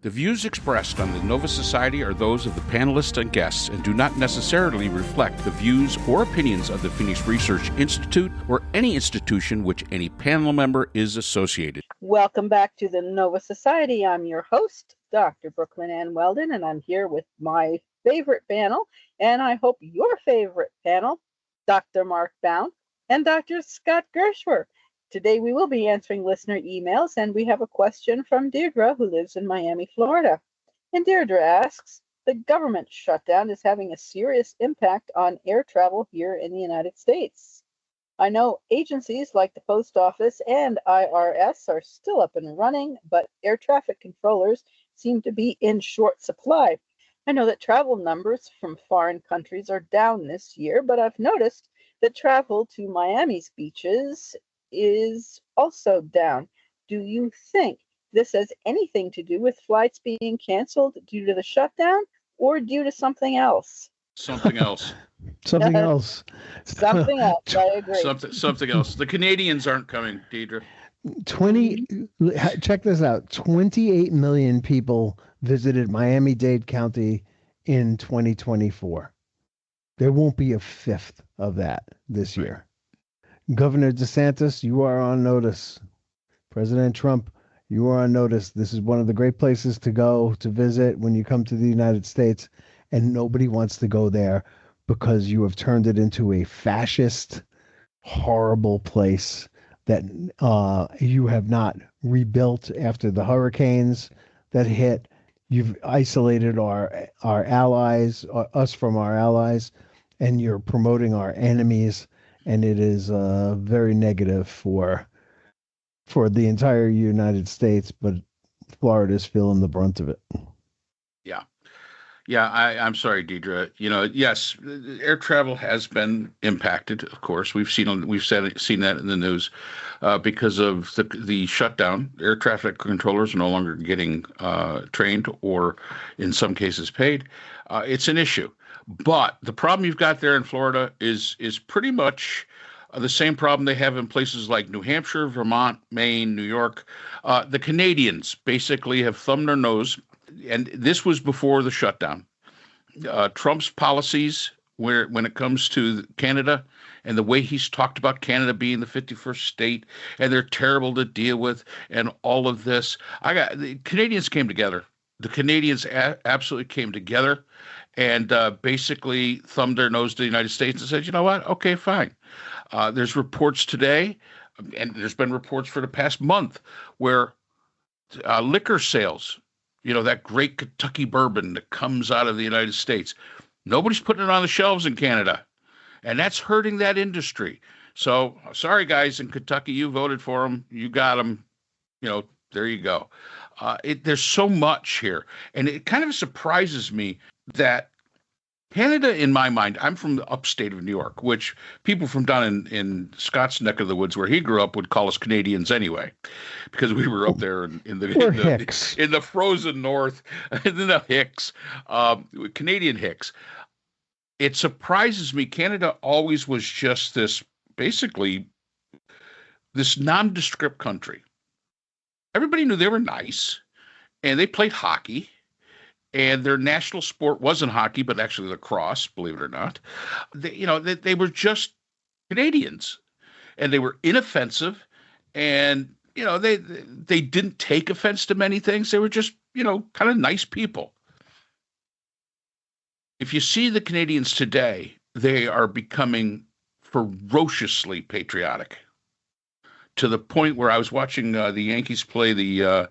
The views expressed on the Nova Society are those of the panelists and guests and do not necessarily reflect the views or opinions of the Phoenix Research Institute or any institution which any panel member is associated. Welcome back to the Nova Society. I'm your host, Dr. Brooklyn Ann Weldon, and I'm here with my favorite panel, and I hope your favorite panel, Dr. Mark Bound and Dr. Scott Gershwer. Today we will be answering listener emails, and we have a question from Deidra, who lives in Miami, Florida. And Deidra asks, the government shutdown is having a serious impact on air travel here in the United States. I know agencies like the Post Office and IRS are still up and running, but air traffic controllers seem to be in short supply. I know that travel numbers from foreign countries are down this year, but I've noticed that travel to Miami's beaches is also down. Do you think this has anything to do with flights being canceled due to the shutdown or due to something else? Something else. Something else. Something else, I agree. Something else. The Canadians aren't coming, Deidra. Check this out. 28 million people visited Miami-Dade County in 2024. There won't be a fifth of that this year. Governor DeSantis, you are on notice. President Trump, you are on notice. This is one of the great places to go to visit when you come to the United States, and nobody wants to go there because you have turned it into a fascist, horrible place that you have not rebuilt after the hurricanes that hit. You've isolated our allies, us from our allies, and you're promoting our enemies. And it is very negative for the entire United States, but Florida's feeling the brunt of it. Yeah, I'm sorry, Deidra. Yes, air travel has been impacted. Of course, we've seen that in the news because of the shutdown. Air traffic controllers are no longer getting trained, or in some cases paid. It's an issue. But the problem you've got there in Florida is pretty much the same problem they have in places like New Hampshire, Vermont, Maine, New York. The Canadians basically have thumbed their nose, and this was before the shutdown. Trump's policies, when it comes to Canada, and the way he's talked about Canada being the 51st state, and they're terrible to deal with, and all of this. The Canadians came together. The Canadians absolutely came together and basically thumbed their nose to the United States and said, you know what? Okay, fine. There's reports today, and there's been reports for the past month, where liquor sales, that great Kentucky bourbon that comes out of the United States, nobody's putting it on the shelves in Canada, and that's hurting that industry. So, sorry, guys in Kentucky, you voted for them. You got them. There you go. There's so much here, and it kind of surprises me that Canada, in my mind, I'm from the upstate of New York, which people from down in Scott's neck of the woods where he grew up would call us Canadians anyway, because we were up there in the frozen north, in the Hicks, Canadian Hicks. It surprises me. Canada always was just this nondescript country. Everybody knew they were nice, and they played hockey. And their national sport wasn't hockey, but actually lacrosse, believe it or not. They were just Canadians, and they were inoffensive, and they didn't take offense to many things. They were just kind of nice people. If you see the Canadians today, they are becoming ferociously patriotic, to the point where I was watching the Yankees play the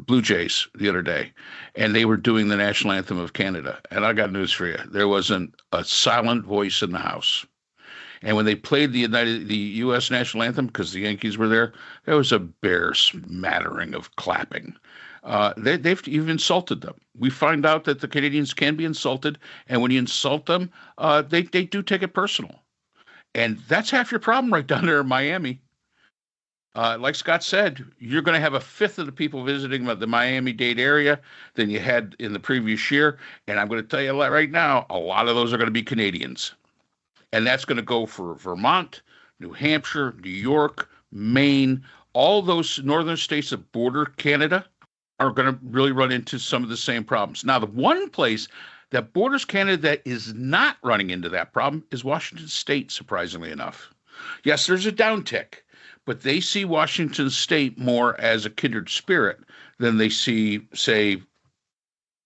Blue Jays the other day, and they were doing the national anthem of Canada. And I got news for you. There wasn't a silent voice in the house. And when they played the U.S. national anthem, because the Yankees were there was a bare smattering of clapping. You've insulted them. We find out that the Canadians can be insulted, and when you insult them, they do take it personal. And that's half your problem right down there in Miami. Like Scott said, you're going to have a fifth of the people visiting the Miami-Dade area than you had in the previous year. And I'm going to tell you right now, a lot of those are going to be Canadians. And that's going to go for Vermont, New Hampshire, New York, Maine, all those northern states that border Canada are going to really run into some of the same problems. Now, the one place that borders Canada that is not running into that problem is Washington State, surprisingly enough. Yes, there's a downtick, but they see Washington State more as a kindred spirit than they see, say,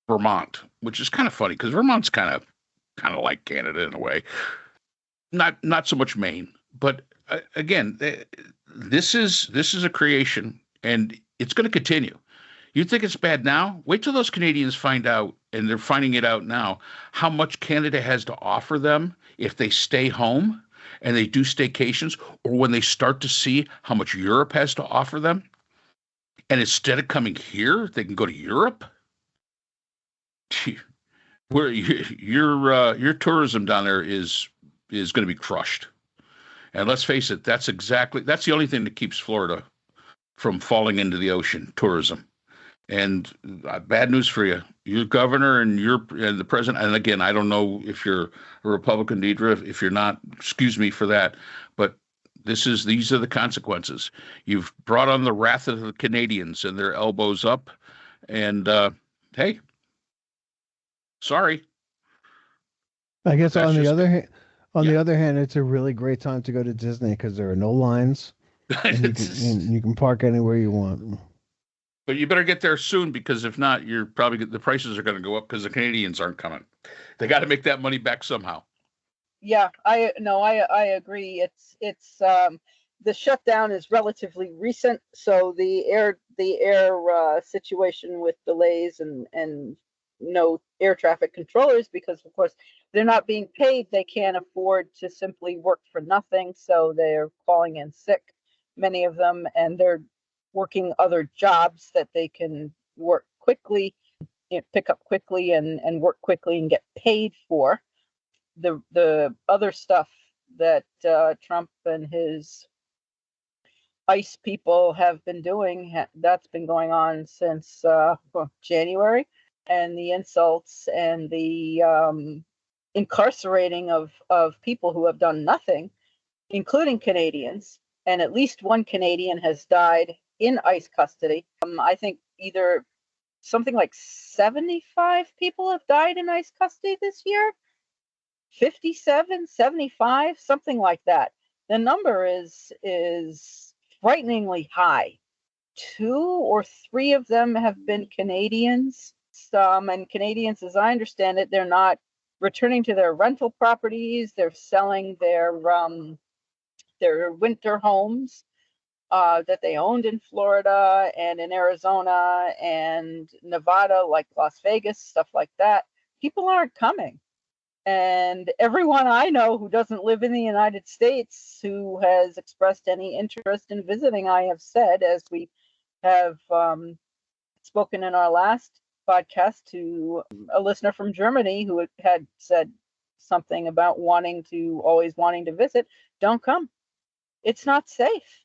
Vermont, which is kind of funny because Vermont's kind of like Canada in a way. Not so much Maine, but again, this is a creation, and it's going to continue. You think it's bad now? Wait till those Canadians find out, and they're finding it out now, how much Canada has to offer them if they stay home and they do staycations, or when they start to see how much Europe has to offer them. And instead of coming here, they can go to Europe. Where your tourism down there is going to be crushed. And let's face it, that's the only thing that keeps Florida from falling into the ocean, tourism. And bad news for you. Your governor and the president, and again, I don't know if you're a Republican, Deidra. If you're not, excuse me for that. But these are the consequences. You've brought on the wrath of the Canadians and their elbows up. And hey, sorry. I guess That's on the just other hand, Yeah. the other hand, it's a really great time to go to Disney because there are no lines and you can park anywhere you want. But you better get there soon because if not, the prices are going to go up because the Canadians aren't coming. They got to make that money back somehow. Yeah, I agree. It's the shutdown is relatively recent, so the air situation with delays and no air traffic controllers, because of course they're not being paid. They can't afford to simply work for nothing, so they're calling in sick, many of them, and they're working other jobs that they can work quickly, pick up quickly and work quickly and get paid for. The other stuff that Trump and his ICE people have been doing, that's been going on since January, and the insults and the incarcerating of people who have done nothing, including Canadians, and at least one Canadian has died in ICE custody. I think either something like 75 people have died in ICE custody this year. 57, 75, something like that. The number is frighteningly high. 2 or 3 of them have been Canadians. And Canadians, as I understand it, they're not returning to their rental properties. They're selling their winter homes that they owned in Florida and in Arizona and Nevada, like Las Vegas, stuff like that. People aren't coming. And everyone I know who doesn't live in the United States who has expressed any interest in visiting, I have said, as we have spoken in our last podcast to a listener from Germany who had said something about always wanting to visit, don't come. It's not safe.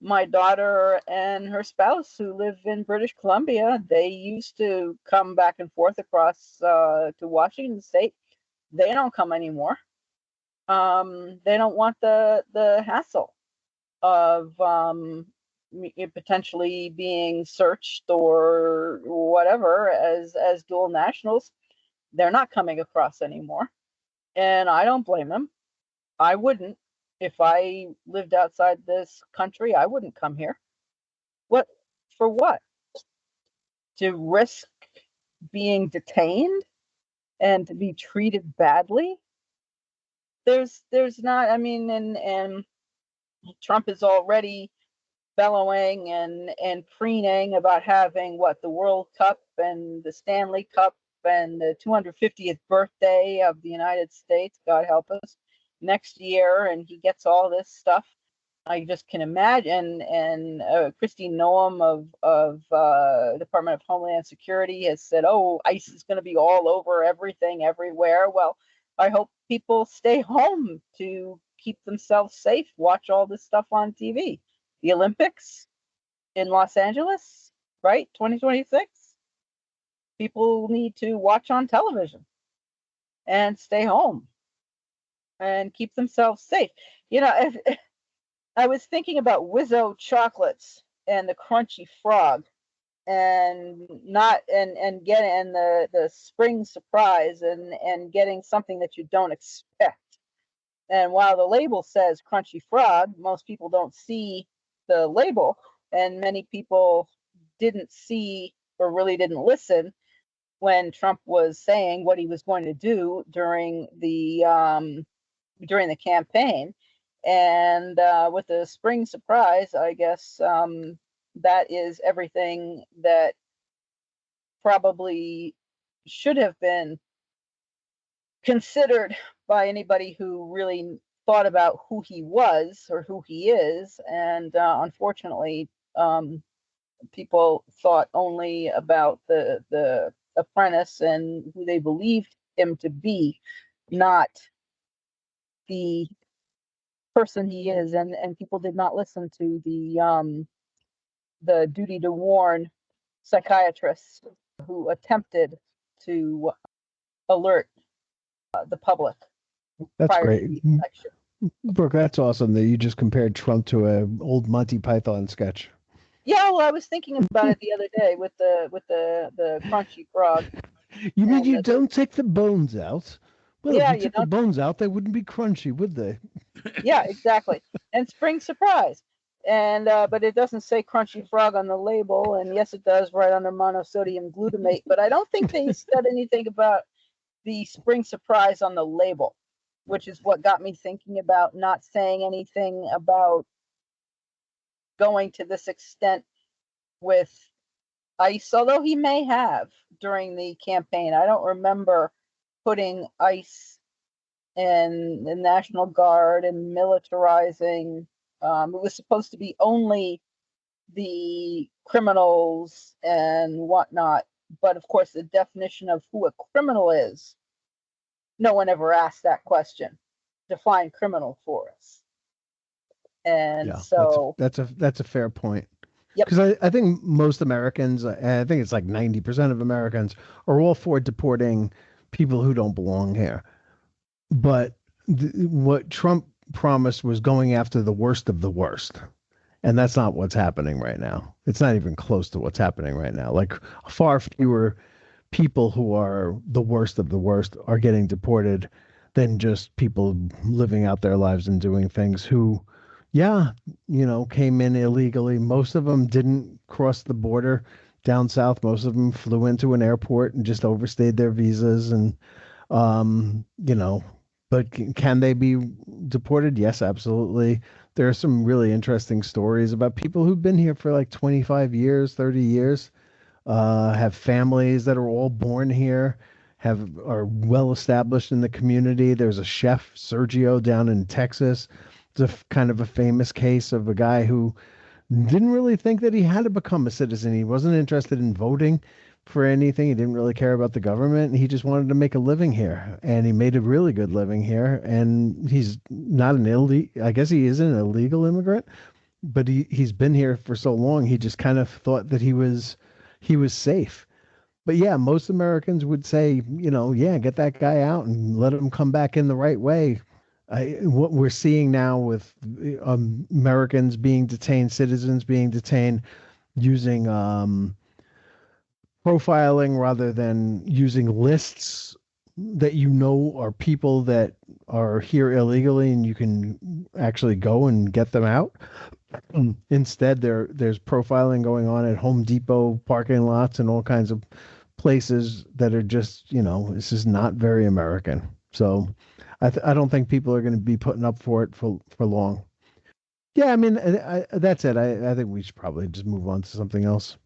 My daughter and her spouse, who live in British Columbia, they used to come back and forth across to Washington State. They don't come anymore. They don't want the hassle of potentially being searched or whatever as dual nationals. They're not coming across anymore, and I don't blame them. I wouldn't. If I lived outside this country, I wouldn't come here. What for? What? To risk being detained and to be treated badly? There's not, I mean, and Trump is already bellowing and preening about having the World Cup and the Stanley Cup and the 250th birthday of the United States, God help us, next year, and he gets all this stuff. I just can imagine. And Kristi Noem of Department of Homeland Security has said, "Oh, ICE is going to be all over everything, everywhere." Well, I hope people stay home to keep themselves safe. Watch all this stuff on TV. The Olympics in Los Angeles, right? 2026. People need to watch on television and stay home and keep themselves safe. I was thinking about Wizzo chocolates and the Crunchy Frog. and not and get and the spring surprise and getting something that you don't expect. And while the label says crunchy frog, most people don't see the label, and many people didn't see or really didn't listen when Trump was saying what he was going to do during the campaign. And with the spring surprise, I guess that is everything that probably should have been considered by anybody who really thought about who he was or who he is. And unfortunately, people thought only about the apprentice and who they believed him to be, not the person he is. And people did not listen to the duty to warn psychiatrists who attempted to alert the public That's prior to great. the election. Brooke, that's awesome that you just compared Trump to a old Monty Python sketch. Yeah, well, I was thinking about it the other day with the crunchy frog. You mean And you don't take the bones out? Well, if yeah, you you took the don't. bones out, they wouldn't be crunchy, would they? Yeah, exactly. And spring surprise. And but it doesn't say crunchy frog on the label, and yes, it does right under monosodium glutamate. But I don't think they said anything about the spring surprise on the label, which is what got me thinking about not saying anything about going to this extent with ICE, although he may have during the campaign. I don't remember putting ICE and the National Guard and militarizing. It was supposed to be only the criminals and whatnot. But of course, the definition of who a criminal is, no one ever asked that question. Define criminal for us. And Yeah, so, that's a fair point. yep. Because I think most Americans, I think it's like 90% of Americans, are all for deporting people who don't belong here. But what Trump promised was going after the worst of the worst. And that's not what's happening right now. It's not even close to what's happening right now. Like far fewer people who are the worst of the worst are getting deported than just people living out their lives and doing things who, yeah, came in illegally. Most of them didn't cross the border down south. Most of them flew into an airport and just overstayed their visas. And, um, you know, but can they be deported? Yes, absolutely. There are some really interesting stories about people who've been here for like 25 years, 30 years, have families that are all born here, are well established in the community. There's a chef, Sergio, down in Texas. It's kind of a famous case of a guy who didn't really think that he had to become a citizen. He wasn't interested in voting for anything. He didn't really care about the government. He just wanted to make a living here, and he made a really good living here. And he's not an illegal. I guess he isn't an illegal immigrant, but he's been here for so long. He just kind of thought that he was safe. But yeah, most Americans would say, yeah, get that guy out and let him come back in the right way. What we're seeing now with Americans being detained, citizens being detained, using profiling rather than using lists that are people that are here illegally and you can actually go and get them out. Instead, there's profiling going on at Home Depot parking lots and all kinds of places that are just, this is not very American. So I don't think people are going to be putting up for it for long. Yeah, I mean, that's it. I think we should probably just move on to something else.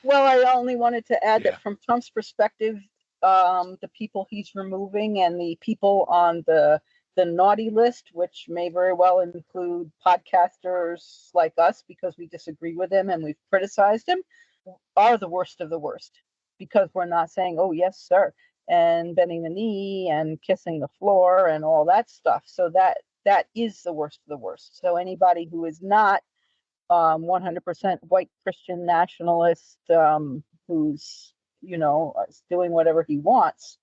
Well, I only wanted to add Yeah. that from Trump's perspective, the people he's removing and the people on the naughty list, which may very well include podcasters like us because we disagree with him and we've criticized him, are the worst of the worst because we're not saying, oh, yes, sir, and bending the knee and kissing the floor and all that stuff. So that is the worst of the worst. So anybody who is not 100% white Christian nationalist who's doing whatever he wants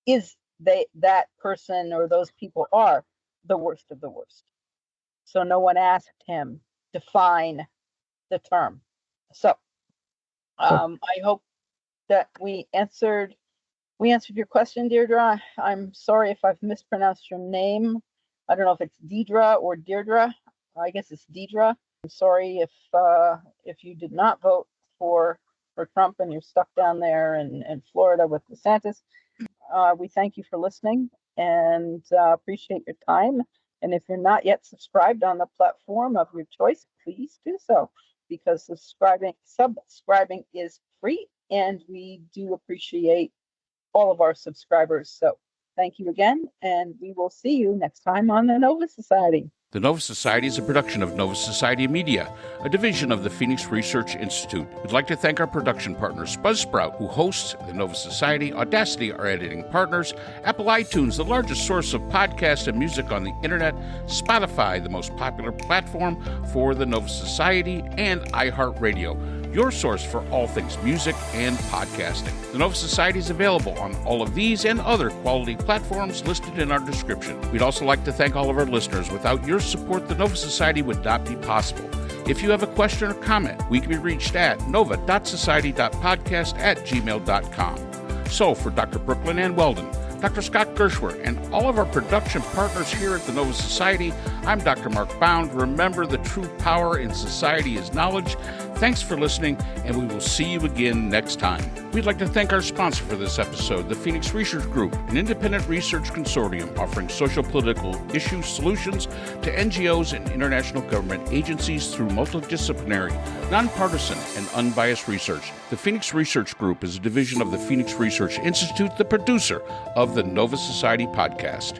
is that person or those people are the worst of the worst. So no one asked him define the term. So I hope that we answered your question, Deirdre. I'm sorry if I've mispronounced your name. I don't know if it's Deidra or Deirdre. I guess it's Deidra. I'm sorry if you did not vote for Trump and you're stuck down there in Florida with DeSantis. We thank you for listening and appreciate your time. And if you're not yet subscribed on the platform of your choice, please do so, because subscribing is free, and we do appreciate all of our subscribers. So thank you again, and we will see you next time on the Nova Society. The Nova Society is a production of Nova Society Media, a division of the Phoenix Research Institute. We'd like to thank our production partners, Buzzsprout, who hosts the Nova Society, Audacity, our editing partners, Apple iTunes, the largest source of podcasts and music on the internet, Spotify, the most popular platform for the Nova Society, and iHeartRadio, your source for all things music and podcasting. The Nova Society is available on all of these and other quality platforms listed in our description. We'd also like to thank all of our listeners. Without your support, the Nova Society would not be possible. If you have a question or comment, we can be reached at nova.society.podcast@gmail.com. So for Dr. Brooklyn Ann Weldon, Dr. Scott Gershwer, and all of our production partners here at the Nova Society, I'm Dr. Mark Bound. Remember, the true power in society is knowledge. Thanks for listening, and we will see you again next time. We'd like to thank our sponsor for this episode, the Phoenix Research Group, an independent research consortium offering social-political issue solutions to NGOs and international government agencies through multidisciplinary, nonpartisan, and unbiased research. The Phoenix Research Group is a division of the Phoenix Research Institute, the producer of the Nova Society podcast.